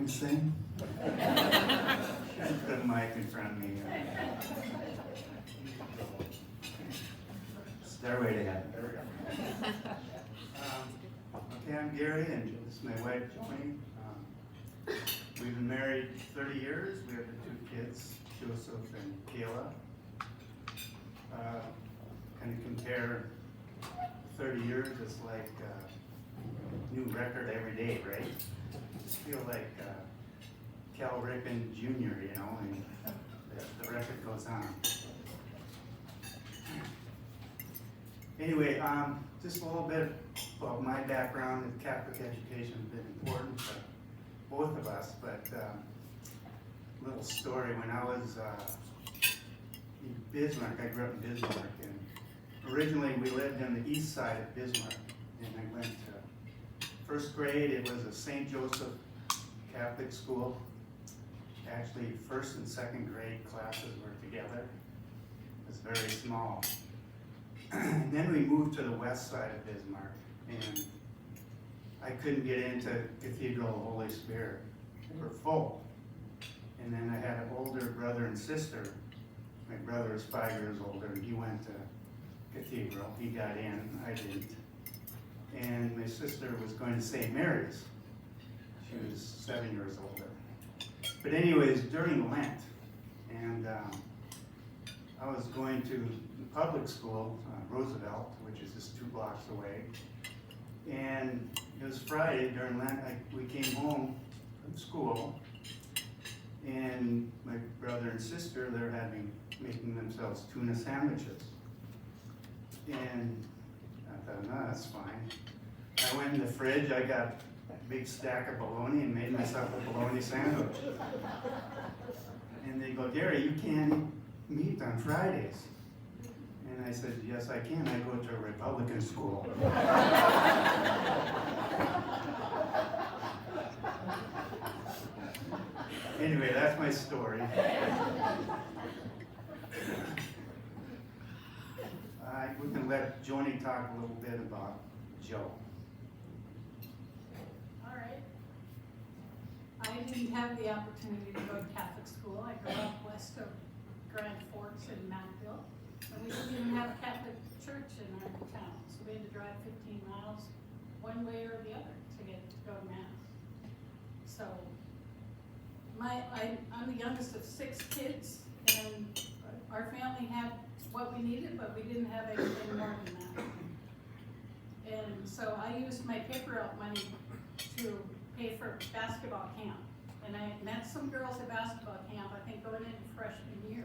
to sing? Should put a mic in front of me. Stairway to Heaven. There we go. Okay, I'm Gary, and this is my wife, Joni. We've been married 30 years. We have the 2 kids, Joseph and Keller. Kind of compare 30 years, it's like a new record every day, right? I just feel like Cal Ripken Jr., you know, and the record goes on. Anyway, just a little bit about my background. Catholic education has been important for both of us, but little story. When I was in Bismarck, I grew up in Bismarck, and originally we lived on the east side of Bismarck, and I went to first grade. It was a St. Joseph Catholic school. Actually, first and second grade classes were together. It was very small. And then we moved to the west side of Bismarck, and I couldn't get into Cathedral of the Holy Spirit. They were full. And then I had an older brother and sister. My brother was 5 years older, and he went to Cathedral. He got in, I didn't. And my sister was going to St. Mary's. She was 7 years older. But anyways, during Lent, and I was going to the public school, Roosevelt, which is just 2 blocks away. And it was Friday during Lent. We came home from school, and my brother and sister, they're making themselves tuna sandwiches. And I thought, no, that's fine. I went in the fridge, I got a big stack of bologna and made myself a bologna sandwich. And they go, Gary, you can't eat meat on Fridays. And I said, yes, I can. I go to a Republican school. Anyway, that's my story. We can let Joni talk a little bit about Joe. All right. I didn't have the opportunity to go to Catholic school. I grew up west of Grand Forks in Mattville. And we didn't even have a Catholic church in our town, so we had to drive 15 miles one way or the other to go to Mass. So I'm the youngest of 6 kids, and our family had what we needed, but we didn't have anything more than that. And so I used my paper route money to pay for basketball camp. And I met some girls at basketball camp, I think going into freshman year,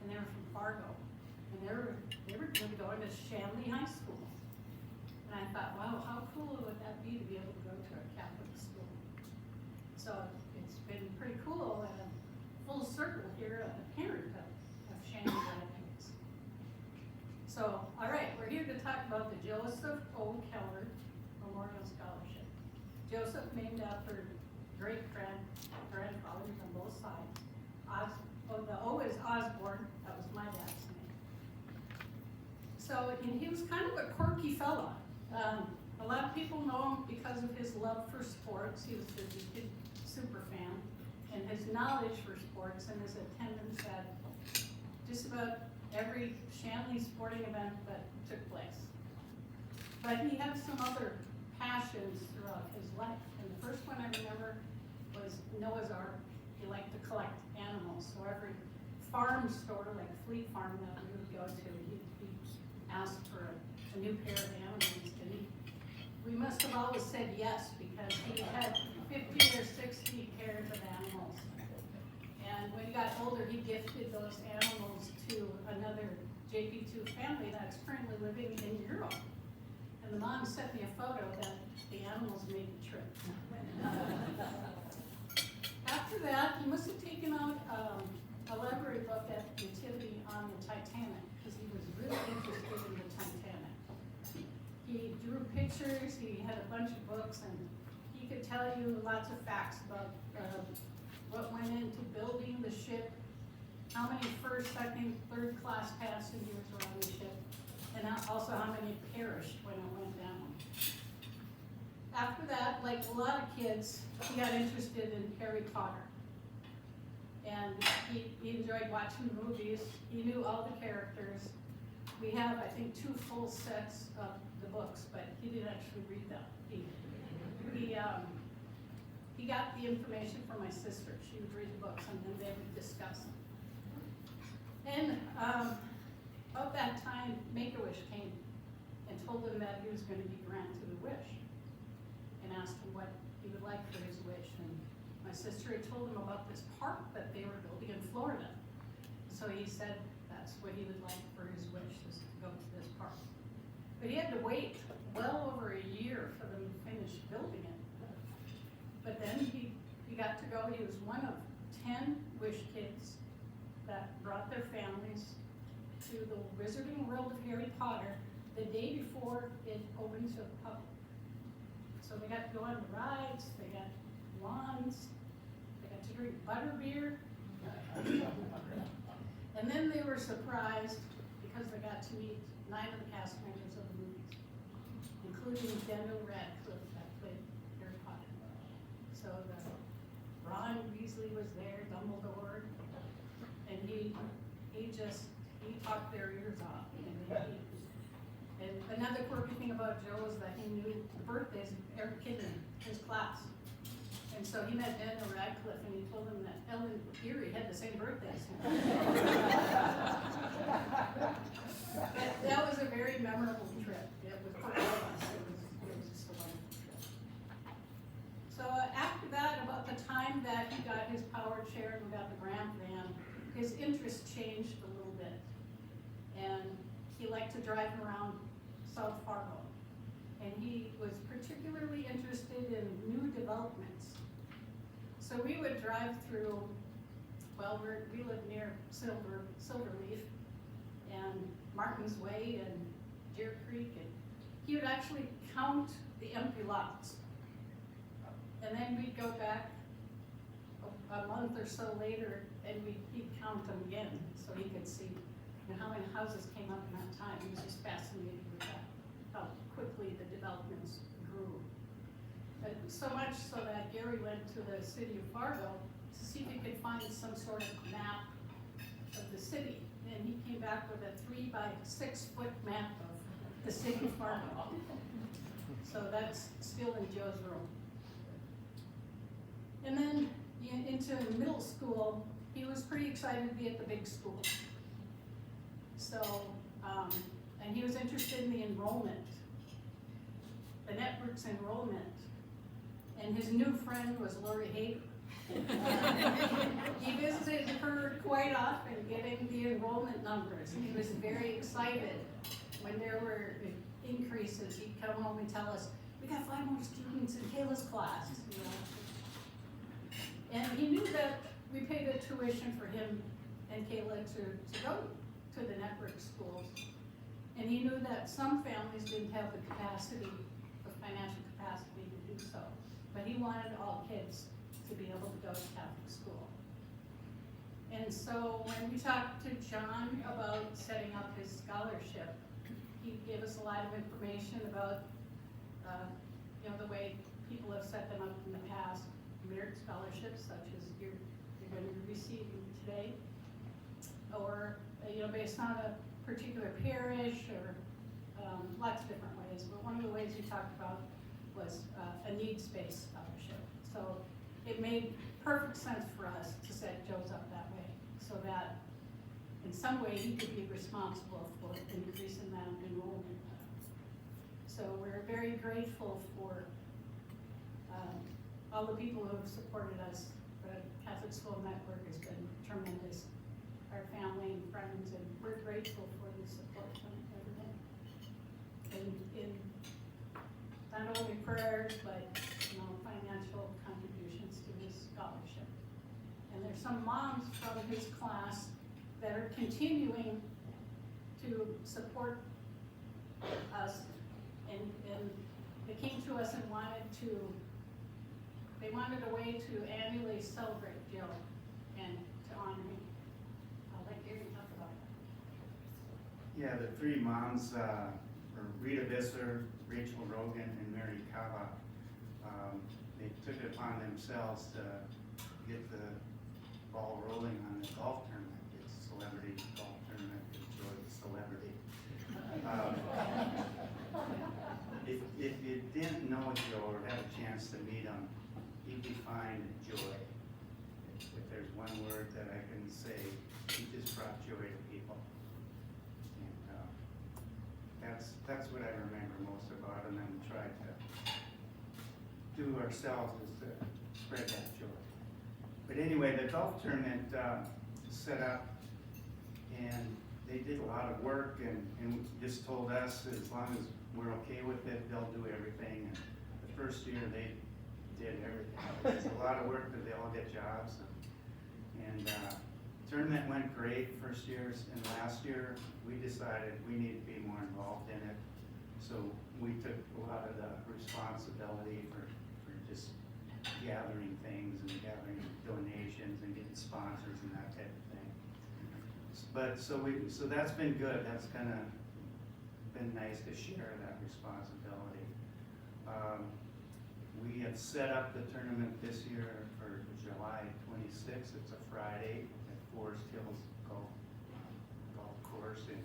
and they were from Fargo. And they were going to Shanley High School. And I thought, wow, how cool would that be to be able to go to a Catholic school? So it's been pretty cool, and a full circle here, a parent of Shanley graduates. So, all right, we're here to talk about the Joseph O. Keller Memorial Scholarship. Joseph named after great-grandfathers on both sides. The O is Osborne, that was my dad's name. So, and he was kind of a quirky fella. A lot of people know him because of his love for sports. He was a big super fan, and his knowledge for sports and his attendance at just about every Shanley sporting event that took place. But he had some other passions throughout his life, and the first one I remember was Noah's Ark. He liked to collect animals, so every farm store, like Fleet Farm that we would go to, he'd ask for a new pair of animals, and we must have always said yes, because he had 50 or 60 pairs of animals. And when he got older, he gifted those animals to another JPII family that's currently living in Europe. And the mom sent me a photo that the animals made the trip. After that, he must have taken out a library book at Nativity on the Titanic, because he was really interested in the Titanic. He drew pictures, he had a bunch of books, and he could tell you lots of facts about what went into building the ship, how many first, second, third class passengers were on the ship, and also how many perished when it went down. after that, like a lot of kids, he got interested in Harry Potter. And he enjoyed watching the movies. He knew all the characters. We have, I think, 2 full sets of the books, but he didn't actually read them. He got the information from my sister. She would read the books and then they would discuss them. And about that time, Make-A-Wish came and told him that he was going to be granted a wish and asked him what he would like for his wish. And my sister had told him about this park that they were building in Florida. So he said that's what he would like for his wish, is to go to this park. But he had to wait well over a year for them to finish building it. But then he got to go. He was one of 10 wish kids that brought their families to the Wizarding World of Harry Potter the day before it opened to the public. So they got to go on the rides, they got wands, they got to drink butterbeer. And then they were surprised because they got to meet 9 of the cast members of the movies, including Daniel Radcliffe that played Harry Potter. So Ron Weasley was there, Dumbledore, and he talked their ears off. And another quirky thing about Joe is that he knew the birthdays of every kid in his class. And so he met Daniel Radcliffe and he told him that Ellen Erie had the same birthday as him. That was a very memorable trip. It was for all of us. It was just a wonderful trip. So after that, about the time that he got his power chair and got the Grand van, his interest changed a little bit. And he liked to drive around South Fargo. And he was particularly interested in new developments. So we would drive through, well, we live near Silverleaf and Martin's Way and Deer Creek, and he would actually count the empty lots. And then we'd go back a month or so later and he'd count them again so he could see how many houses came up in that time. He was just fascinated with that, how quickly the developments grew. So much so that Gary went to the city of Fargo to see if he could find some sort of map of the city. And he came back with a 3 by 6 foot map of the city of Fargo. So that's still in Joe's room. And then into middle school, he was pretty excited to be at the big school. So, and he was interested in the enrollment, the network's enrollment. And his new friend was Lori Hager. He visited her quite often getting the enrollment numbers. He was very excited when there were increases. He'd come home and tell us, we got 5 more students in Kayla's class. You know? And he knew that we paid a tuition for him and Kayla to go to the network schools. And he knew that some families didn't have the capacity, the financial capacity to do so. But he wanted all kids to be able to go to Catholic school. And so when we talked to John about setting up his scholarship, he gave us a lot of information about the way people have set them up in the past, merit scholarships such as you're going to be receiving today, or based on a particular parish, or lots of different ways. But one of the ways he talked about was a needs-based scholarship. So it made perfect sense for us to set Joe's up that way, so that in some way he could be responsible for increasing that enrollment. So we're very grateful for all the people who have supported us. The Catholic School Network has been tremendous. Our family and friends, and we're grateful for the support from everyone. And in not only prayers, but financial contributions to his scholarship. And there's some moms from his class that are continuing to support us, and they came to us and they wanted a way to annually celebrate Joe and to honor him. I'll let Gary talk about that. Yeah, the 3 moms, Rita Visser, Rachel Rogan, and Mary Cava, took it upon themselves to get the ball rolling on the golf tournament. It's a celebrity golf tournament, enjoy the celebrity. If you didn't know Joe or had a chance to meet him, he defined joy. If there's one word that I can say, he just brought joy to people. And that's what I remember most about him, and try to do ourselves is to spread that joy. But anyway, the golf tournament set up, and they did a lot of work, and just told us as long as we're okay with it, they'll do everything. And the first year they did everything. It's a lot of work, but they all get jobs. And tournament went great first year, and last year we decided we need to be more involved in it. So we took a lot of the responsibility for just gathering things and gathering donations and getting sponsors and that type of thing. But so that's been good. That's kind of been nice to share that responsibility. We have set up the tournament this year for July 26th. It's a Friday at Forest Hills Golf Course in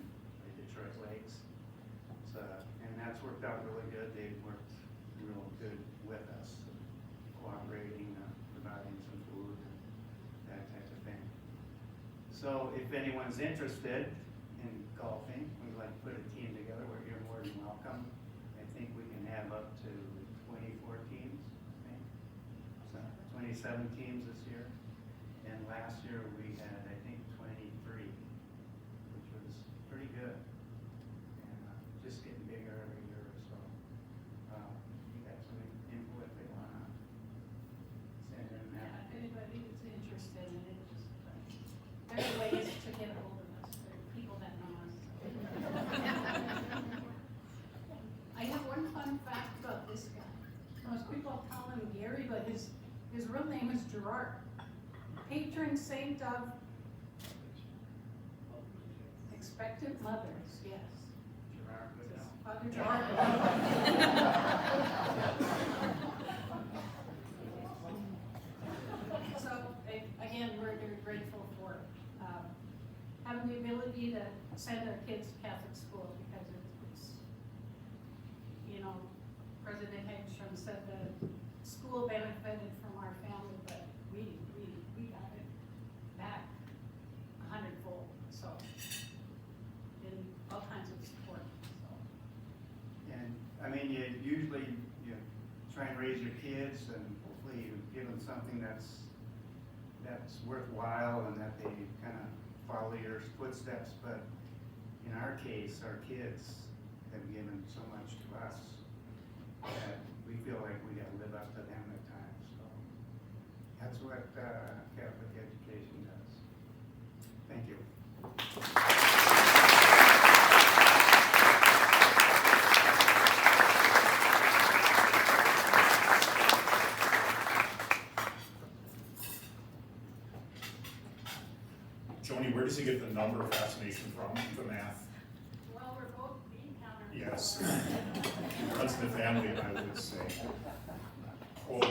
Detroit Lakes. And that's worked out really good. They've worked real good with us, cooperating, providing some food and that type of thing. So if anyone's interested in golfing, we'd like to put a team together where you're more than welcome. I think we can have up to 24 teams, I think. So 27 teams this year. And last year we had, I think, 23, which was pretty good. And just getting bigger every year or so. You got some input they want to send in Yeah, that? if anybody is interested in it, just, there are ways to get a hold of us, there are people that know us. I have one fun fact about this guy. Most people call him Gary, but his real name is Gerard. Patron saint of expectant mothers, yes. Gerard Goodell. Father Gerard. So, again, we're very grateful for having the ability to send our kids to Catholic school, because it's, you know, President Hagstrom said the school benefited from our family, but we got it back 100-fold, so, in all kinds of support, so. And, I mean, you try and raise your kids, and hopefully you give them something that's worthwhile and that they kind of follow your footsteps. But in our case, our kids have given so much to us that we feel like we got to live up to them at times. So that's what Catholic education does. Thank you. Joni, where does he get the number fascination from, the math? Well, we're both being counted. Yes. Runs in the family, I would say. Well,